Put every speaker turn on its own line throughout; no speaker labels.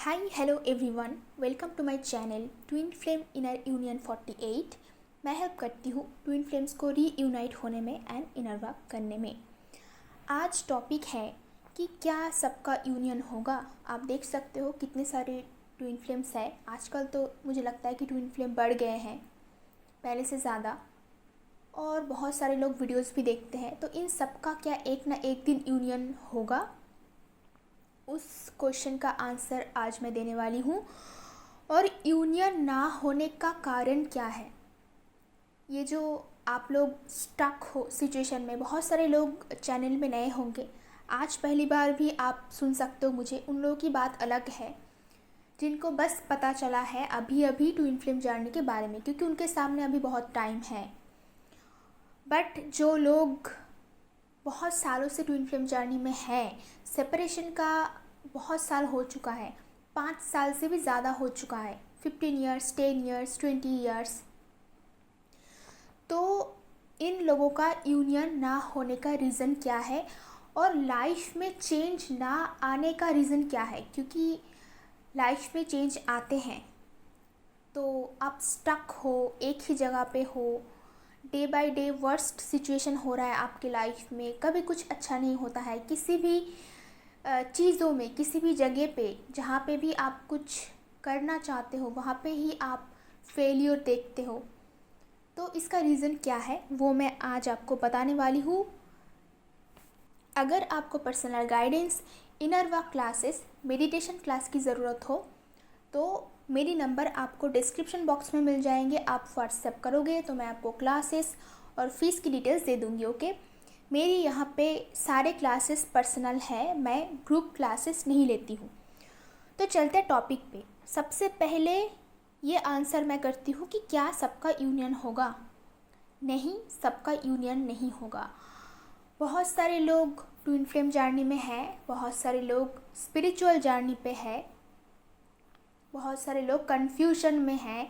Hi hello everyone, welcome to my channel twin flame inner union 48। मैं help करती हूँ twin flames को reunite होने में एंड इनर वर्क करने में। आज टॉपिक है कि क्या सबका यूनियन होगा। आप देख सकते हो कितने सारे ट्विन फ्लेम्स है। आजकल तो मुझे लगता है कि ट्विन फ्लेम बढ़ गए हैं पहले से ज़्यादा, और बहुत सारे लोग वीडियोस भी देखते हैं। तो इन सबका क्या एक ना एक दिन यूनियन होगा? उस क्वेश्चन का आंसर आज मैं देने वाली हूँ। और यूनियन ना होने का कारण क्या है, ये जो आप लोग स्टक हो सिचुएशन में, बहुत सारे लोग चैनल में नए होंगे, आज पहली बार भी आप सुन सकते हो मुझे। उन लोगों की बात अलग है जिनको बस पता चला है अभी अभी ट्विन फ्लेम जानने के बारे में, क्योंकि उनके सामने अभी बहुत टाइम है। बट जो लोग बहुत सालों से ट्विन फ्लेम जर्नी में है, सेपरेशन का बहुत साल हो चुका है, 5 साल से भी ज़्यादा हो चुका है, 15 ईयर्स, 10 ईयर्स, 20 ईयर्स। तो इन लोगों का यूनियन ना होने का रीज़न क्या है और लाइफ में चेंज ना आने का रीज़न क्या है? क्योंकि लाइफ में चेंज आते हैं तो आप स्टक हो, एक ही जगह पे हो, day by day worst situation हो रहा है आपकी लाइफ में, कभी कुछ अच्छा नहीं होता है। किसी भी चीज़ों में, किसी भी जगह पे जहाँ पे भी आप कुछ करना चाहते हो वहाँ पे ही आप फेलियर देखते हो। तो इसका रीज़न क्या है वो मैं आज आपको बताने वाली हूँ। अगर आपको personal guidance, inner work classes, meditation class की ज़रूरत हो तो मेरी नंबर आपको डिस्क्रिप्शन बॉक्स में मिल जाएंगे। आप व्हाट्सएप करोगे तो मैं आपको क्लासेस और फ़ीस की डिटेल्स दे दूँगी। ओके, मेरी यहाँ पे सारे क्लासेस पर्सनल है, मैं ग्रुप क्लासेस नहीं लेती हूँ। तो चलते टॉपिक पे। सबसे पहले ये आंसर मैं करती हूँ कि क्या सबका यूनियन होगा? नहीं, सबका यूनियन नहीं होगा। बहुत सारे लोग ट्विन फ्लेम जर्नी में हैं, बहुत सारे लोग स्पिरिचुअल जर्नी पे है, बहुत सारे लोग कन्फ्यूजन में हैं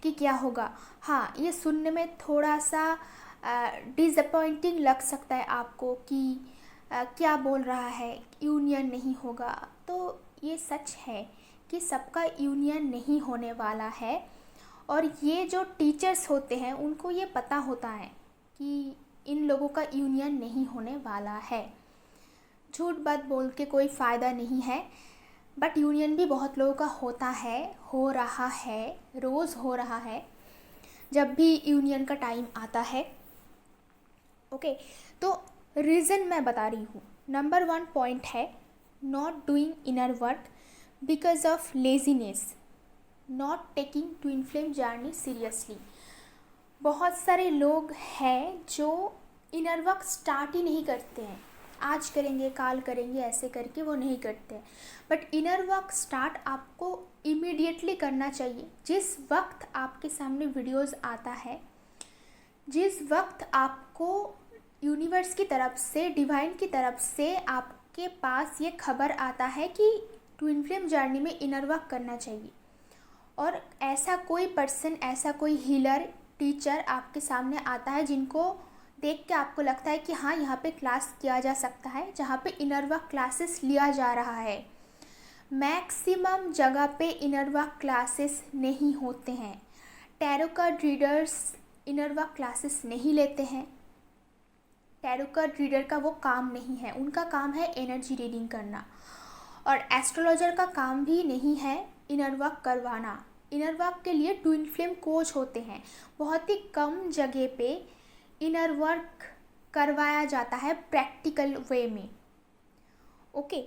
कि क्या होगा। हाँ, ये सुनने में थोड़ा सा डिसअपॉइंटिंग लग सकता है आपको कि क्या बोल रहा है, यूनियन नहीं होगा। तो ये सच है कि सबका यूनियन नहीं होने वाला है। और ये जो टीचर्स होते हैं उनको ये पता होता है कि इन लोगों का यूनियन नहीं होने वाला है। झूठ बात बोल के कोई फ़ायदा नहीं है। बट यूनियन भी बहुत लोगों का होता है, हो रहा है, रोज़ हो रहा है जब भी यूनियन का टाइम आता है। ओके, तो रीज़न मैं बता रही हूँ। नंबर 1 पॉइंट है not doing inner work because of laziness, not taking twin flame journey seriously. बहुत सारे लोग हैं जो इनर वर्क स्टार्ट ही नहीं करते हैं, आज करेंगे काल करेंगे ऐसे करके वो नहीं करते हैं। बट इनर वर्क स्टार्ट आपको इमीडिएटली करना चाहिए। जिस वक्त आपके सामने वीडियोस आता है, जिस वक्त आपको यूनिवर्स की तरफ से, डिवाइन की तरफ से आपके पास ये खबर आता है कि ट्विन फ्लेम जर्नी में इनर वर्क करना चाहिए, और ऐसा कोई पर्सन, ऐसा कोई हीलर, टीचर आपके सामने आता है जिनको देख के आपको लगता है कि हाँ, यहाँ पे क्लास किया जा सकता है, जहाँ पे इनर वर्क क्लासेस लिया जा रहा है। मैक्सिमम जगह पे इनर वर्क क्लासेस नहीं होते हैं। Tarot card readers inner work classes नहीं लेते हैं। टैरो कार्ड रीडर का वो काम नहीं है, उनका काम है एनर्जी रीडिंग करना। और एस्ट्रोलॉजर का काम भी नहीं है इनर वर्क करवाना। इनर वर्क के लिए ट्विन फ्लेम कोच होते हैं। बहुत ही कम जगह पे इनर वर्क करवाया जाता है प्रैक्टिकल वे में। ओके,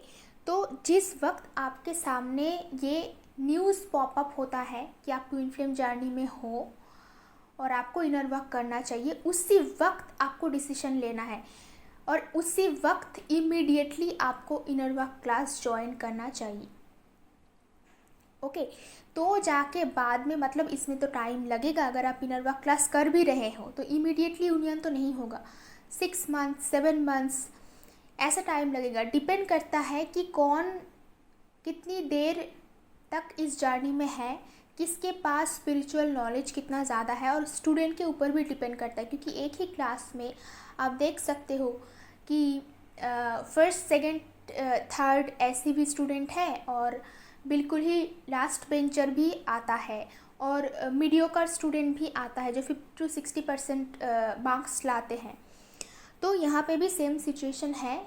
तो जिस वक्त आपके सामने ये न्यूज़ पॉपअप होता है कि आप ट्विन फ्लेम जर्नी में हो और आपको इनर वर्क करना चाहिए, उसी वक्त आपको डिसीजन लेना है और उसी वक्त इमीडिएटली आपको इनर वर्क क्लास ज्वाइन करना चाहिए। ओके, तो जाके बाद में, मतलब इसमें तो टाइम लगेगा। अगर आप इनर वर्क क्लास कर भी रहे हो तो इमीडिएटली यूनियन तो नहीं होगा। 6 मंथ्स, 7 मंथ्स ऐसा टाइम लगेगा। डिपेंड करता है कि कौन कितनी देर तक इस जर्नी में है, किसके पास स्पिरिचुअल नॉलेज कितना ज़्यादा है, और स्टूडेंट के ऊपर भी डिपेंड करता है। क्योंकि एक ही क्लास में आप देख सकते हो कि फर्स्ट, सेकंड, थर्ड ऐसे भी स्टूडेंट हैं और बिल्कुल ही लास्ट बेंचर भी आता है और मीडियोकर स्टूडेंट भी आता है जो 50 to 60% मार्क्स लाते हैं। तो यहाँ पे भी सेम सिचुएशन है।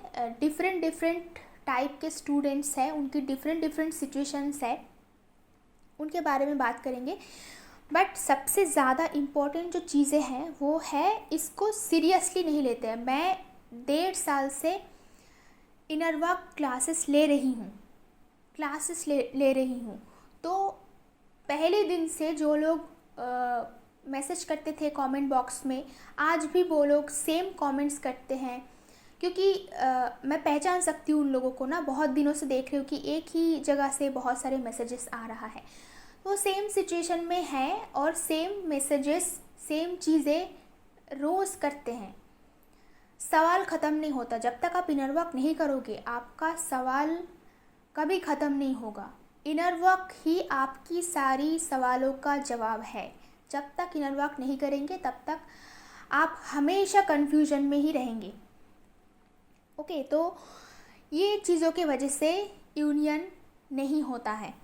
डिफरेंट डिफरेंट टाइप के स्टूडेंट्स हैं, उनकी डिफरेंट डिफरेंट सिचुएशंस है, उनके बारे में बात करेंगे। बट सबसे ज़्यादा इम्पोर्टेंट जो चीज़ें हैं वो है इसको सीरियसली नहीं लेते हैं। मैं 1.5 साल से इनरवा क्लासेस ले रही हूँ, ले रही हूँ। तो पहले दिन से जो लोग मैसेज करते थे कमेंट बॉक्स में, आज भी वो लोग सेम कमेंट्स करते हैं, क्योंकि मैं पहचान सकती हूँ उन लोगों को ना। बहुत दिनों से देख रही हूँ कि एक ही जगह से बहुत सारे मैसेजेस आ रहा है। वो सेम सिचुएशन में है और सेम मैसेजेस, सेम चीज़ें रोज़ करते हैं। सवाल ख़त्म नहीं होता। जब तक आप इनर वर्क नहीं करोगे आपका सवाल कभी ख़त्म नहीं होगा। इनर वर्क ही आपकी सारी सवालों का जवाब है। जब तक इनर वर्क नहीं करेंगे तब तक आप हमेशा कन्फ्यूजन में ही रहेंगे। ओके, तो ये चीज़ों की वजह से यूनियन नहीं होता है।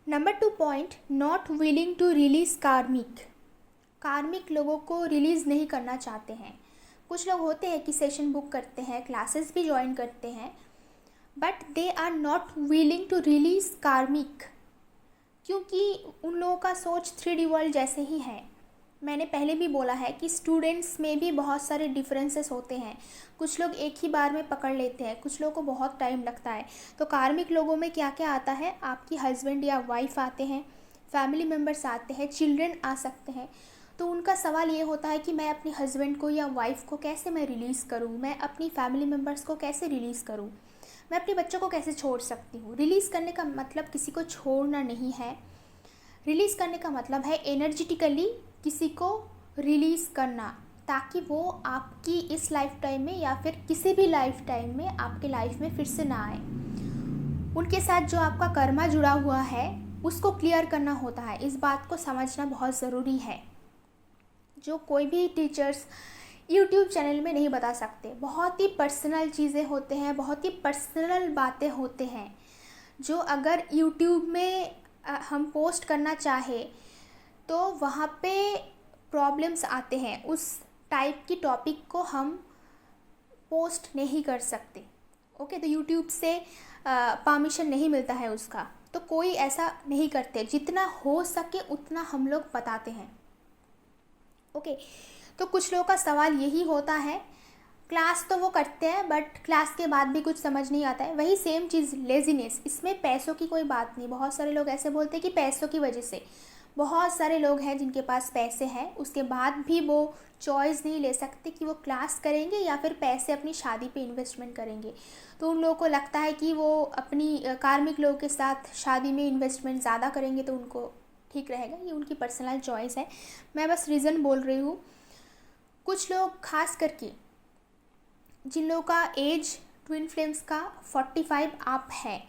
Number 2 point, not willing to release karmic लोगों को रिलीज़ नहीं करना चाहते हैं। कुछ लोग होते हैं कि सेशन बुक करते हैं, क्लासेस भी ज्वाइन करते हैं, but they are not willing to release karmic, क्योंकि उन लोगों का सोच 3D वर्ल्ड जैसे ही है। मैंने पहले भी बोला है कि स्टूडेंट्स में भी बहुत सारे डिफरेंसेस होते हैं। कुछ लोग एक ही बार में पकड़ लेते हैं, कुछ लोगों को बहुत टाइम लगता है। तो कार्मिक लोगों में क्या क्या आता है, आपकी हस्बैंड या वाइफ आते हैं, फैमिली मेम्बर्स आते हैं, चिल्ड्रन आ सकते हैं। तो उनका सवाल ये होता है कि मैं अपने हस्बैंड को या वाइफ को कैसे मैं रिलीज़ करूँ, मैं अपनी फैमिली मेम्बर्स को कैसे रिलीज़ करूँ, मैं अपने बच्चों को कैसे छोड़ सकती हूँ। रिलीज़ करने का मतलब किसी को छोड़ना नहीं है। रिलीज़ करने का मतलब है एनर्जेटिकली किसी को रिलीज़ करना, ताकि वो आपकी इस लाइफ टाइम में या फिर किसी भी लाइफ टाइम में आपके लाइफ में फिर से ना आए। उनके साथ जो आपका कर्मा जुड़ा हुआ है उसको क्लियर करना होता है। इस बात को समझना बहुत ज़रूरी है, जो कोई भी टीचर्स यूट्यूब चैनल में नहीं बता सकते। बहुत ही पर्सनल चीज़ें होते हैं, बहुत ही पर्सनल बातें होते हैं, जो अगर यूट्यूब में हम पोस्ट करना चाहे तो वहाँ पे प्रॉब्लम्स आते हैं। उस टाइप की टॉपिक को हम पोस्ट नहीं कर सकते। ओके, तो यूट्यूब से परमिशन नहीं मिलता है उसका, तो कोई ऐसा नहीं करते। जितना हो सके उतना हम लोग बताते हैं। ओके, तो कुछ लोगों का सवाल यही होता है, क्लास तो वो करते हैं बट क्लास के बाद भी कुछ समझ नहीं आता है। वही सेम चीज़ लेज़ीनेस, इसमें पैसों की कोई बात नहीं। बहुत सारे लोग ऐसे बोलते हैं कि पैसों की वजह से, बहुत सारे लोग हैं जिनके पास पैसे हैं, उसके बाद भी वो चॉइस नहीं ले सकते कि वो क्लास करेंगे या फिर पैसे अपनी शादी पे इन्वेस्टमेंट करेंगे। तो उन लोगों को लगता है कि वो अपनी कार्मिक लोगों के साथ शादी में इन्वेस्टमेंट ज़्यादा करेंगे तो उनको ठीक रहेगा। ये उनकी पर्सनल चॉइस है, मैं बस रीज़न बोल रही हूँ। कुछ लोग खास करके जिन लोगों का एज ट्विन फ्लेम्स का 45 अप है,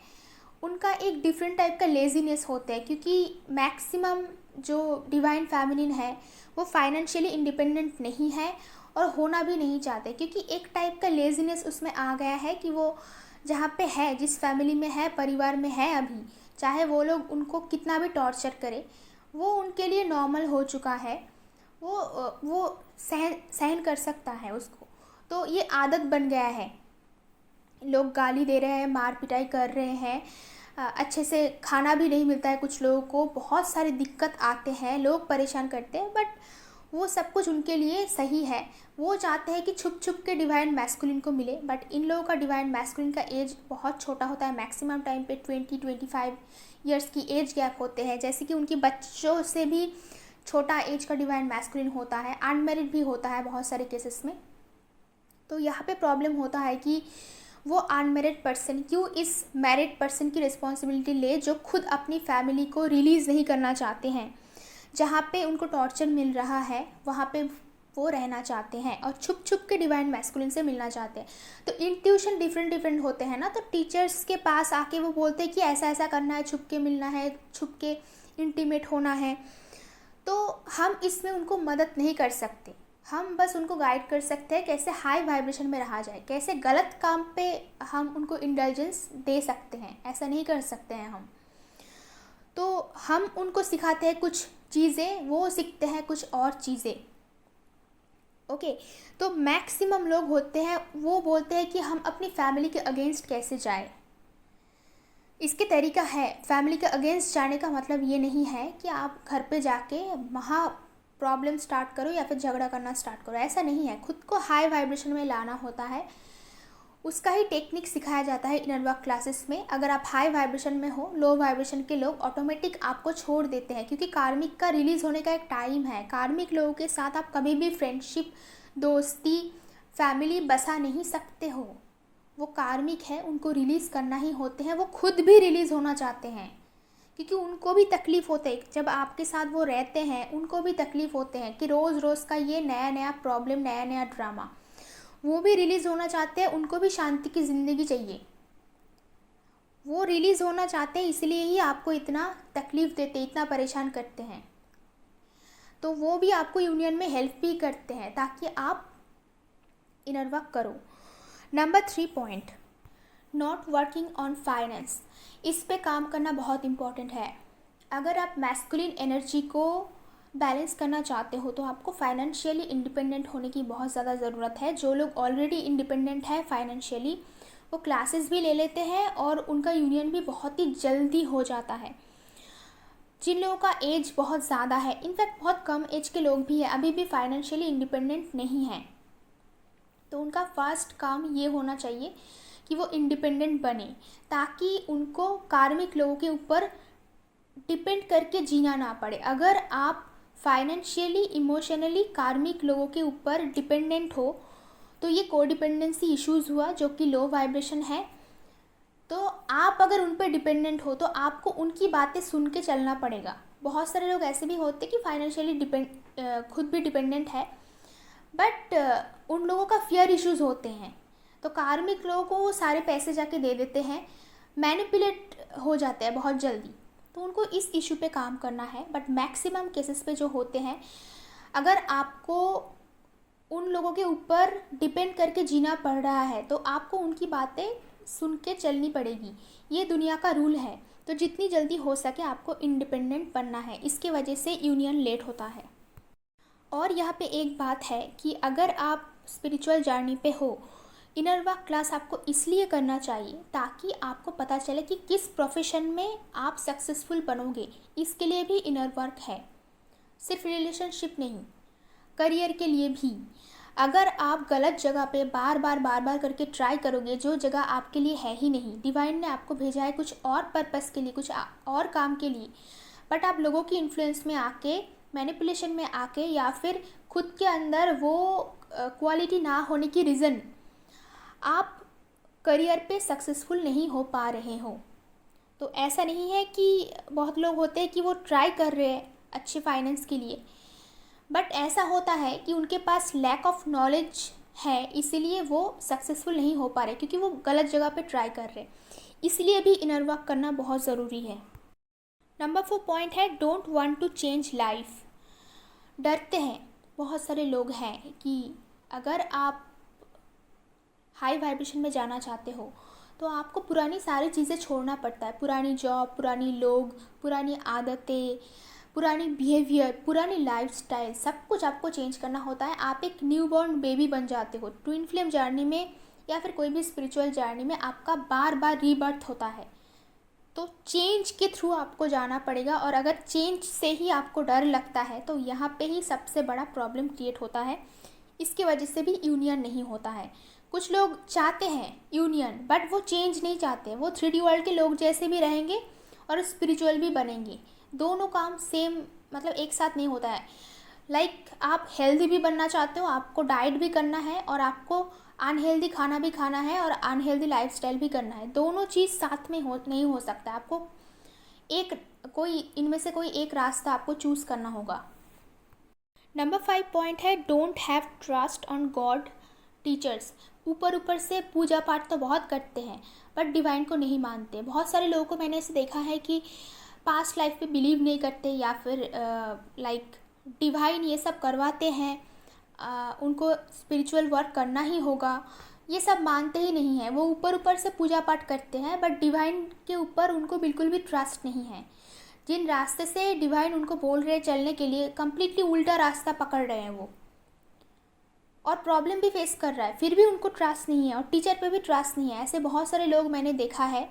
उनका एक डिफरेंट टाइप का लेज़ीनेस होता है, क्योंकि मैक्सिमम जो डिवाइन फेमिनिन है वो फाइनेंशियली इंडिपेंडेंट नहीं है और होना भी नहीं चाहते, क्योंकि एक टाइप का लेज़ीनेस उसमें आ गया है कि वो जहाँ पे है, जिस फैमिली में है, परिवार में है अभी, चाहे वो लोग उनको कितना भी टॉर्चर करे, वो उनके लिए नॉर्मल हो चुका है। वो सहन कर सकता है उसको। तो ये आदत बन गया है। लोग गाली दे रहे हैं, मार पिटाई कर रहे हैं, अच्छे से खाना भी नहीं मिलता है कुछ लोगों को, बहुत सारी दिक्कत आते हैं, लोग परेशान करते हैं, बट वो सब कुछ उनके लिए सही है। वो चाहते हैं कि छुप छुप के डिवाइन मैस्कुलिन को मिले, बट इन लोगों का डिवाइन मैस्कुलिन का एज बहुत छोटा होता है। मैक्सिमम टाइम पे 20-25 ईयर्स की एज गैप होते हैं, जैसे कि उनकी बच्चों से भी छोटा एज का डिवाइन मैस्कुलिन होता है, अनमैरिड भी होता है बहुत सारे केसेस में। तो यहाँ पे प्रॉब्लम होता है कि वो अनमैरिड पर्सन क्यों इस मैरिड पर्सन की रिस्पॉन्सिबिलिटी ले, जो खुद अपनी फैमिली को रिलीज़ नहीं करना चाहते हैं। जहाँ पे उनको टॉर्चर मिल रहा है वहाँ पे वो रहना चाहते हैं और छुप छुप के डिवाइन मैस्कुलिन से मिलना चाहते हैं। तो इंट्यूशन डिफरेंट होते हैं ना, तो टीचर्स के पास आके वो बोलते हैं कि ऐसा ऐसा करना है, छुप के मिलना है, छुप के इंटीमेट होना है। तो हम इसमें उनको मदद नहीं कर सकते। हम बस उनको गाइड कर सकते हैं कैसे हाई वाइब्रेशन में रहा जाए, कैसे गलत काम पे हम उनको इंडल्जेंस दे सकते हैं, ऐसा नहीं कर सकते हैं हम। तो हम उनको सिखाते हैं कुछ चीज़ें, वो सीखते हैं कुछ और चीज़ें। ओके, तो मैक्सिमम लोग होते हैं वो बोलते हैं कि हम अपनी फैमिली के अगेंस्ट कैसे जाए। इसके तरीका है, फैमिली के अगेंस्ट जाने का मतलब ये नहीं है कि आप घर पे जाके वहाँ प्रॉब्लम स्टार्ट करो या फिर झगड़ा करना स्टार्ट करो, ऐसा नहीं है। खुद को हाई वाइब्रेशन में लाना होता है, उसका ही टेक्निक सिखाया जाता है इनर वर्क क्लासेस में। अगर आप हाई वाइब्रेशन में हो, लो वाइब्रेशन के लोग ऑटोमेटिक आपको छोड़ देते हैं, क्योंकि कार्मिक का रिलीज़ होने का एक टाइम है। कार्मिक लोगों के साथ आप कभी भी फ्रेंडशिप, दोस्ती, फैमिली बसा नहीं सकते हो। वो कार्मिक है, उनको रिलीज़ करना ही होते हैं। वो खुद भी रिलीज़ होना चाहते हैं, क्योंकि उनको भी तकलीफ़ होते है। जब आपके साथ वो रहते हैं उनको भी तकलीफ़ होते हैं कि रोज़ रोज़ का ये नया नया प्रॉब्लम, नया नया ड्रामा। वो भी रिलीज़ होना चाहते हैं, उनको भी शांति की ज़िंदगी चाहिए। वो रिलीज़ होना चाहते हैं, इसलिए ही आपको इतना तकलीफ़ देते, इतना परेशान करते हैं। तो वो भी आपको यूनियन में हेल्प भी करते हैं ताकि आप इनर वर्क करो। Number 3 point, not working on finance. इस पे काम करना बहुत इम्पॉर्टेंट है। अगर आप मैस्कुलिन एनर्जी को बैलेंस करना चाहते हो तो आपको फाइनेंशियली इंडिपेंडेंट होने की बहुत ज़्यादा ज़रूरत है। जो लोग ऑलरेडी इंडिपेंडेंट है फाइनेंशियली, वो क्लासेस भी ले लेते हैं और उनका यूनियन भी बहुत ही जल्दी हो जाता है। जिन लोगों का एज बहुत ज़्यादा है, इनफैक्ट बहुत कम एज के लोग भी हैं, अभी भी फाइनेंशियली इंडिपेंडेंट नहीं हैं, तो उनका फर्स्ट काम ये होना चाहिए कि वो इंडिपेंडेंट बने, ताकि उनको कार्मिक लोगों के ऊपर डिपेंड करके जीना ना पड़े। अगर आप फाइनेंशियली, इमोशनली कार्मिक लोगों के ऊपर डिपेंडेंट हो तो ये कोडिपेंडेंसी इश्यूज़ हुआ, जो कि लो वाइब्रेशन है। तो आप अगर उन पर डिपेंडेंट हो तो आपको उनकी बातें सुन के चलना पड़ेगा। बहुत सारे लोग ऐसे भी होते कि फाइनेंशियली खुद भी डिपेंडेंट है, बट उन लोगों का फियर इश्यूज़ होते हैं, तो कार्मिक लोगों को वो सारे पैसे जाके दे देते हैं, मैनिपुलेट हो जाते हैं बहुत जल्दी। तो उनको इस इशू पे काम करना है। बट मैक्सिमम केसेस पे जो होते हैं, अगर आपको उन लोगों के ऊपर डिपेंड करके जीना पड़ रहा है तो आपको उनकी बातें सुन के चलनी पड़ेगी। ये दुनिया का रूल है। तो जितनी जल्दी हो सके आपको इंडिपेंडेंट बनना है। इसके वजह से यूनियन लेट होता है। और यहाँ पे एक बात है कि अगर आप स्पिरिचुअल जर्नी पे हो, इनर वर्क क्लास आपको इसलिए करना चाहिए ताकि आपको पता चले कि किस प्रोफेशन में आप सक्सेसफुल बनोगे। इसके लिए भी इनर वर्क है, सिर्फ रिलेशनशिप नहीं, करियर के लिए भी। अगर आप गलत जगह पे बार बार करके ट्राई करोगे, जो जगह आपके लिए है ही नहीं, डिवाइन ने आपको भेजा है कुछ और पर्पस के लिए, कुछ और काम के लिए, बट आप लोगों की इन्फ्लुएंस में आके, मैनिपुलेशन में आके, या फिर खुद के अंदर वो क्वालिटी ना होने की रीज़न आप करियर पे सक्सेसफुल नहीं हो पा रहे हो। तो ऐसा नहीं है कि बहुत लोग होते हैं कि वो ट्राई कर रहे हैं अच्छे फाइनेंस के लिए, बट ऐसा होता है कि उनके पास लैक ऑफ नॉलेज है, इसीलिए वो सक्सेसफुल नहीं हो पा रहे, क्योंकि वो गलत जगह पे ट्राई कर रहे हैं। इसलिए भी इनर वर्क करना बहुत ज़रूरी है। नंबर 4 पॉइंट है, don't want to change life. डरते हैं बहुत सारे लोग हैं कि अगर आप हाई वाइब्रेशन में जाना चाहते हो तो आपको पुरानी सारी चीज़ें छोड़ना पड़ता है। पुरानी जॉब, पुरानी लोग, पुरानी आदतें, पुरानी बिहेवियर, पुरानी लाइफस्टाइल, सब कुछ आपको चेंज करना होता है। आप एक न्यूबॉर्न बेबी बन जाते हो। ट्विन फ्लेम जर्नी में या फिर कोई भी स्पिरिचुअल जर्नी में आपका बार बार रीबर्थ होता है। तो चेंज के थ्रू आपको जाना पड़ेगा। और अगर चेंज से ही आपको डर लगता है तो यहाँ पे ही सबसे बड़ा प्रॉब्लम क्रिएट होता है। इसकी वजह से भी यूनियन नहीं होता है। कुछ लोग चाहते हैं यूनियन, बट वो चेंज नहीं चाहते। वो 3D वर्ल्ड के लोग जैसे भी रहेंगे और स्पिरिचुअल भी बनेंगे। दोनों काम सेम, मतलब एक साथ नहीं होता है। लाइक आप हेल्दी भी बनना चाहते हो, आपको डाइट भी करना है, और आपको अनहेल्दी खाना भी खाना है, और अनहेल्दी लाइफस्टाइल भी करना है। दोनों चीज़ साथ में नहीं हो सकता। आपको इनमें से कोई एक रास्ता आपको चूज़ करना होगा। नंबर 5 पॉइंट है, don't have trust on God teachers. ऊपर से पूजा पाठ तो बहुत करते हैं बट डिवाइन को नहीं मानते। बहुत सारे लोगों को मैंने ऐसे देखा है कि पास्ट लाइफ पे बिलीव नहीं करते, या फिर लाइक डिवाइन ये सब करवाते हैं, उनको स्पिरिचुअल वर्क करना ही होगा, ये सब मानते ही नहीं हैं। वो ऊपर ऊपर से पूजा पाठ करते हैं बट डिवाइन के ऊपर उनको बिल्कुल भी ट्रस्ट नहीं है। जिन रास्ते से डिवाइन उनको बोल रहे हैं चलने के लिए, कम्प्लीटली उल्टा रास्ता पकड़ रहे हैं वो, और प्रॉब्लम भी फेस कर रहा है, फिर भी उनको ट्रस्ट नहीं है और टीचर पे भी ट्रस्ट नहीं है। ऐसे बहुत सारे लोग मैंने देखा है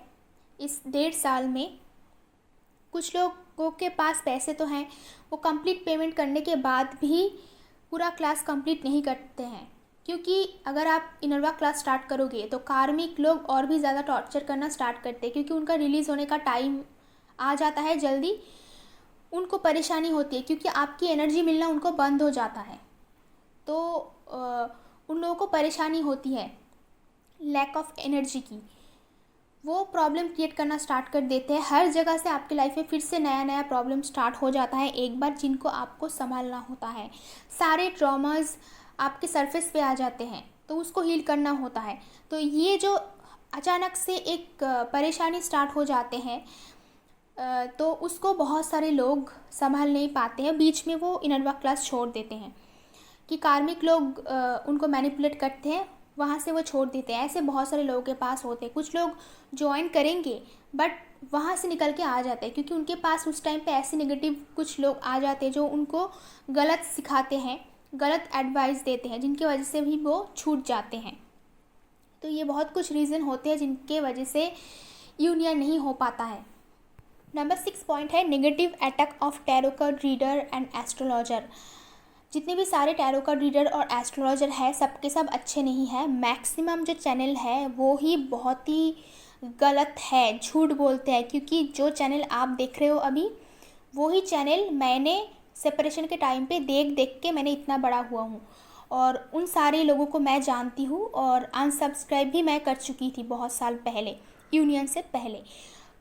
इस 1.5 साल में। कुछ लोगों के पास पैसे तो हैं, वो कंप्लीट पेमेंट करने के बाद भी पूरा क्लास कंप्लीट नहीं करते हैं, क्योंकि अगर आप इनरवा क्लास स्टार्ट करोगे तो कार्मिक लोग और भी ज़्यादा टॉर्चर करना स्टार्ट करते हैं, क्योंकि उनका रिलीज़ होने का टाइम आ जाता है जल्दी। उनको परेशानी होती है क्योंकि आपकी एनर्जी मिलना उनको बंद हो जाता है, तो उन लोगों को परेशानी होती है लैक ऑफ एनर्जी की। वो प्रॉब्लम क्रिएट करना स्टार्ट कर देते हैं। हर जगह से आपकी लाइफ में फिर से नया नया प्रॉब्लम स्टार्ट हो जाता है एक बार, जिनको आपको संभालना होता है। सारे ट्रॉमास आपके सरफेस पे आ जाते हैं, तो उसको हील करना होता है। तो ये जो अचानक से एक परेशानी स्टार्ट हो जाते हैं, तो उसको बहुत सारे लोग संभाल नहीं पाते हैं, बीच में वो इनरवा क्लास छोड़ देते हैं कि कार्मिक लोग उनको मैनिपुलेट करते हैं, वहाँ से वो छोड़ देते हैं। ऐसे बहुत सारे लोगों के पास होते हैं। कुछ लोग ज्वाइन करेंगे बट वहाँ से निकल के आ जाते हैं, क्योंकि उनके पास उस टाइम पे ऐसे नेगेटिव कुछ लोग आ जाते हैं जो उनको गलत सिखाते हैं, गलत एडवाइस देते हैं, जिनकी वजह से भी वो छूट जाते हैं। तो ये बहुत कुछ रीज़न होते हैं जिनके वजह से यूनियन नहीं हो पाता है। नंबर 6 पॉइंट है negative attack of tarot card reader and astrologer. जितने भी सारे टैरो कार्ड रीडर और एस्ट्रोलॉजर है, सबके सब अच्छे नहीं है। मैक्सिमम जो चैनल है वो ही बहुत ही गलत है, झूठ बोलते हैं। क्योंकि जो चैनल आप देख रहे हो अभी, वो ही चैनल मैंने सेपरेशन के टाइम पे देख देख के मैंने इतना बड़ा हुआ हूँ, और उन सारे लोगों को मैं जानती हूँ, और अनसब्सक्राइब भी मैं कर चुकी थी बहुत साल पहले, यूनियन से पहले।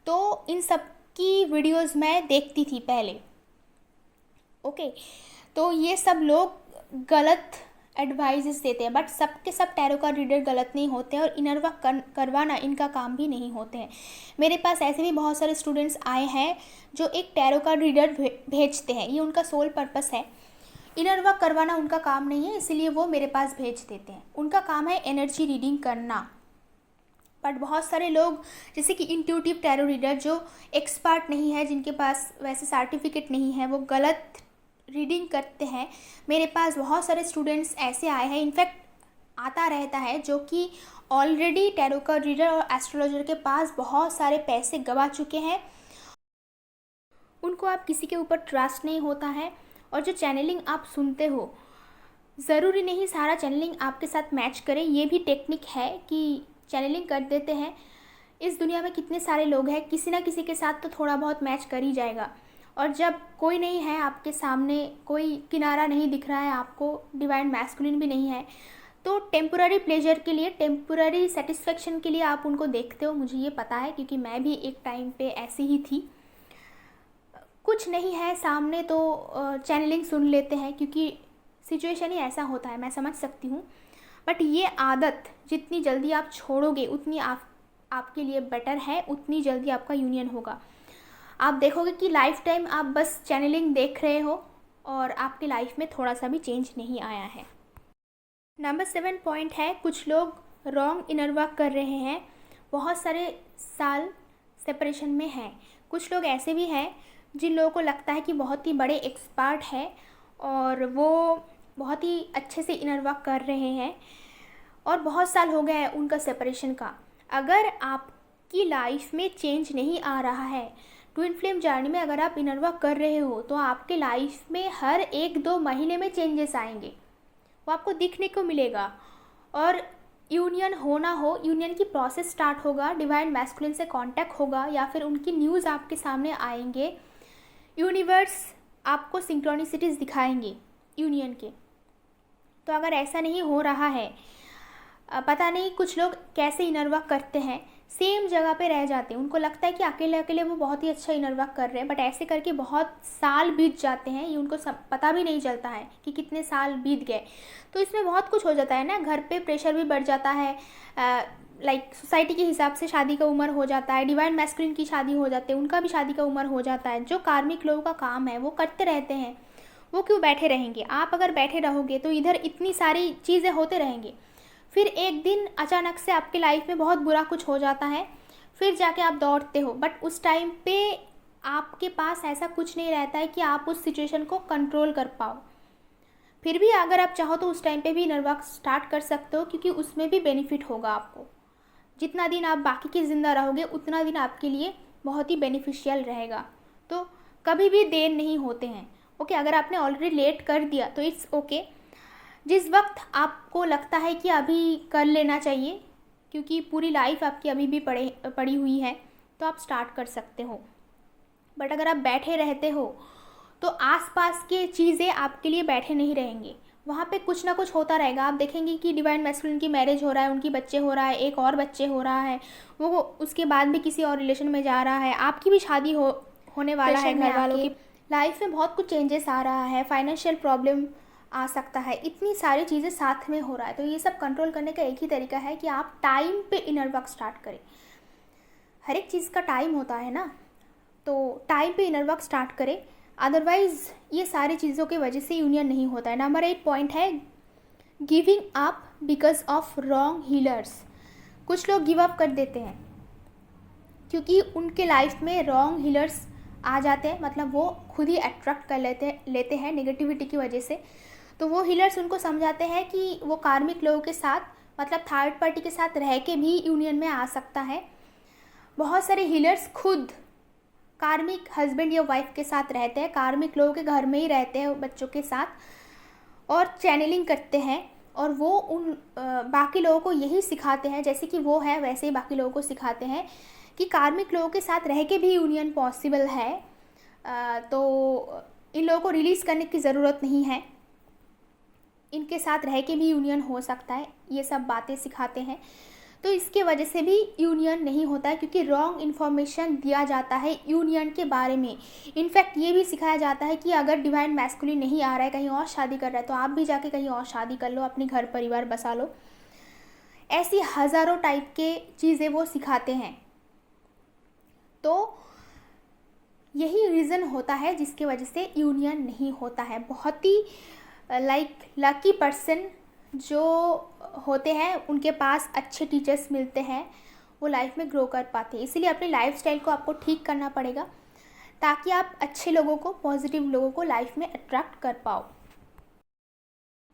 तो इन सब की वीडियोस मैं देखती थी पहले। ओके, तो ये सब लोग गलत एडवाइजेस देते हैं, बट सबके सब टैरो कार्ड रीडर गलत नहीं होते हैं, और इनरवा करवाना इनका काम भी नहीं होते हैं। मेरे पास ऐसे भी बहुत सारे स्टूडेंट्स आए हैं जो एक टैरो कार्ड रीडर भेजते हैं, ये उनका सोल पर्पस है। इनरवा करवाना उनका काम नहीं है, इसीलिए वो मेरे पास भेज देते हैं। उनका काम है एनर्जी रीडिंग करना। बट बहुत सारे लोग जैसे कि इंट्यूटिव टैरो रीडर जो एक्सपर्ट नहीं है, जिनके पास वैसे सर्टिफिकेट नहीं है, वो गलत रीडिंग करते हैं। मेरे पास बहुत सारे स्टूडेंट्स ऐसे आए हैं, इनफैक्ट आता रहता है, जो कि ऑलरेडी टैरो कार्ड रीडर और एस्ट्रोलॉजर के पास बहुत सारे पैसे गवा चुके हैं। उनको आप किसी के ऊपर ट्रस्ट नहीं होता है, और जो चैनलिंग आप सुनते हो, ज़रूरी नहीं सारा चैनलिंग आपके साथ मैच करे। ये भी टेक्निक है कि चैनलिंग कर देते हैं। इस दुनिया में कितने सारे लोग हैं, किसी ना किसी के साथ तो थोड़ा बहुत मैच कर ही जाएगा। और जब कोई नहीं है आपके सामने, कोई किनारा नहीं दिख रहा है आपको, डिवाइन मैस्कुलिन भी नहीं है, तो टेम्पोररी प्लेजर के लिए, टेम्पोररी सेटिस्फेक्शन के लिए आप उनको देखते हो। मुझे ये पता है, क्योंकि मैं भी एक टाइम पे ऐसी ही थी। कुछ नहीं है सामने तो चैनलिंग सुन लेते हैं, क्योंकि सिचुएशन ही ऐसा होता है, मैं समझ सकती हूँ। बट ये आदत जितनी जल्दी आप छोड़ोगे उतनी आपके लिए बेटर है, उतनी जल्दी आपका यूनियन होगा। आप देखोगे कि लाइफ टाइम आप बस चैनलिंग देख रहे हो और आपकी लाइफ में थोड़ा सा भी चेंज नहीं आया है। नंबर 7 पॉइंट है कुछ लोग रॉन्ग इनर वर्क कर रहे हैं, बहुत सारे साल सेपरेशन में हैं। कुछ लोग ऐसे भी हैं जिन लोगों को लगता है कि बहुत ही बड़े एक्सपर्ट है और वो बहुत ही अच्छे से इनर वर्क कर रहे हैं, और बहुत साल हो गए हैं उनका सेपरेशन का। अगर आपकी लाइफ में चेंज नहीं आ रहा है, ट्विन फ्लेम जर्नी में अगर आप इनर वर्क कर रहे हो, तो आपके लाइफ में हर 1-2 महीने में चेंजेस आएंगे, वो आपको दिखने को मिलेगा। और यूनियन होना हो, यूनियन की प्रोसेस स्टार्ट होगा, डिवाइन मैस्कुलिन से कांटेक्ट होगा, या फिर उनकी न्यूज़ आपके सामने आएंगे। यूनिवर्स आपको सिंक्रोनिसिटीज़ दिखाएंगे यूनियन के। तो अगर ऐसा नहीं हो रहा है, पता नहीं कुछ लोग कैसे इनर वर्क करते हैं, सेम जगह पे रह जाते हैं। उनको लगता है कि अकेले अकेले वो बहुत ही अच्छा इनर वर्क कर रहे हैं, बट ऐसे करके बहुत साल बीत जाते हैं, ये उनको पता भी नहीं चलता है कि कितने साल बीत गए। तो इसमें बहुत कुछ हो जाता है ना, घर पे प्रेशर भी बढ़ जाता है, लाइक सोसाइटी के हिसाब से शादी का उम्र हो जाता है, डिवाइन मैस्कुलिन की शादी हो जाती है, उनका भी शादी का उम्र हो जाता है। जो कार्मिक लोगों का काम है वो करते रहते हैं, वो क्यों बैठे रहेंगे। आप अगर बैठे रहोगे तो इधर इतनी सारी चीज़ें होते रहेंगे, फिर एक दिन अचानक से आपके लाइफ में बहुत बुरा कुछ हो जाता है, फिर जाके आप दौड़ते हो, बट उस टाइम पे आपके पास ऐसा कुछ नहीं रहता है कि आप उस सिचुएशन को कंट्रोल कर पाओ। फिर भी अगर आप चाहो तो उस टाइम पे भी इनर वर्क स्टार्ट कर सकते हो, क्योंकि उसमें भी बेनिफिट होगा आपको। जितना दिन आप बाकी की ज़िंदा रहोगे उतना दिन आपके लिए बहुत ही बेनिफिशियल रहेगा। तो कभी भी देर नहीं होते हैं। ओके, अगर आपने ऑलरेडी लेट कर दिया तो इट्स ओके। जिस वक्त आपको लगता है कि अभी कर लेना चाहिए, क्योंकि पूरी लाइफ आपकी अभी भी पड़ी हुई है, तो आप स्टार्ट कर सकते हो। बट अगर आप बैठे रहते हो तो आसपास के चीज़ें आपके लिए बैठे नहीं रहेंगे, वहाँ पे कुछ ना कुछ होता रहेगा। आप देखेंगे कि डिवाइन मैस्कुलिन की मैरिज हो रहा है, उनकी बच्चे हो रहा है, एक और बच्चे हो रहा है, वो उसके बाद भी किसी और रिलेशन में जा रहा है, आपकी भी शादी होने वाला है, घर वालों की लाइफ में बहुत कुछ चेंजेस आ रहा है, फाइनेंशियल प्रॉब्लम आ सकता है, इतनी सारी चीज़ें साथ में हो रहा है। तो ये सब कंट्रोल करने का एक ही तरीका है कि आप टाइम पे इनर वर्क स्टार्ट करें। हर एक चीज़ का टाइम होता है ना, तो टाइम पे इनर वर्क स्टार्ट करें। अदरवाइज़ ये सारी चीज़ों की वजह से यूनियन नहीं होता है। नंबर 8 पॉइंट है giving up because of wrong healers. कुछ लोग गिव अप कर देते हैं क्योंकि उनके लाइफ में रॉन्ग हीलर्स आ जाते हैं, मतलब वो खुद ही अट्रैक्ट कर लेते हैं नेगेटिविटी की वजह से। तो वो हीलर्स उनको समझाते हैं कि वो कार्मिक लोगों के साथ, मतलब थर्ड पार्टी के साथ रह के भी यूनियन में आ सकता है। बहुत सारे हीलर्स खुद कार्मिक हस्बैंड या वाइफ के साथ रहते हैं, कार्मिक लोगों के घर में ही रहते हैं बच्चों के साथ, और चैनलिंग करते हैं, और वो उन बाकी लोगों को यही सिखाते हैं, जैसे कि वो है वैसे ही बाकी लोगों को सिखाते हैं कि कार्मिक लोगों के साथ रह के भी यूनियन पॉसिबल है। तो इन लोगों को रिलीज़ करने की ज़रूरत नहीं है, इनके साथ रह के भी यूनियन हो सकता है, ये सब बातें सिखाते हैं। तो इसके वजह से भी यूनियन नहीं होता है, क्योंकि रॉन्ग इन्फॉर्मेशन दिया जाता है यूनियन के बारे में। इनफैक्ट ये भी सिखाया जाता है कि अगर डिवाइन मैस्कुलिन नहीं आ रहा है, कहीं और शादी कर रहा है, तो आप भी जाके कहीं और शादी कर लो, अपनी घर परिवार बसा लो। ऐसी हज़ारों टाइप के चीज़ें वो सिखाते हैं। तो यही रीज़न होता है जिसकी वजह से यूनियन नहीं होता है। बहुत ही लकी पर्सन जो होते हैं उनके पास अच्छे टीचर्स मिलते हैं, वो लाइफ में ग्रो कर पाते हैं। इसीलिए अपनी लाइफस्टाइल को आपको ठीक करना पड़ेगा ताकि आप अच्छे लोगों को, पॉजिटिव लोगों को लाइफ में अट्रैक्ट कर पाओ।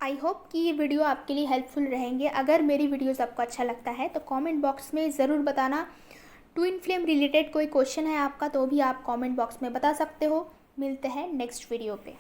आई होप कि ये वीडियो आपके लिए हेल्पफुल रहेंगे। अगर मेरी वीडियोस आपको अच्छा लगता है तो कमेंट बॉक्स में ज़रूर बताना। ट्विन फ्लेम रिलेटेड कोई क्वेश्चन है आपका तो भी आप कमेंट बॉक्स में बता सकते हो। मिलते हैं नेक्स्ट वीडियो पे।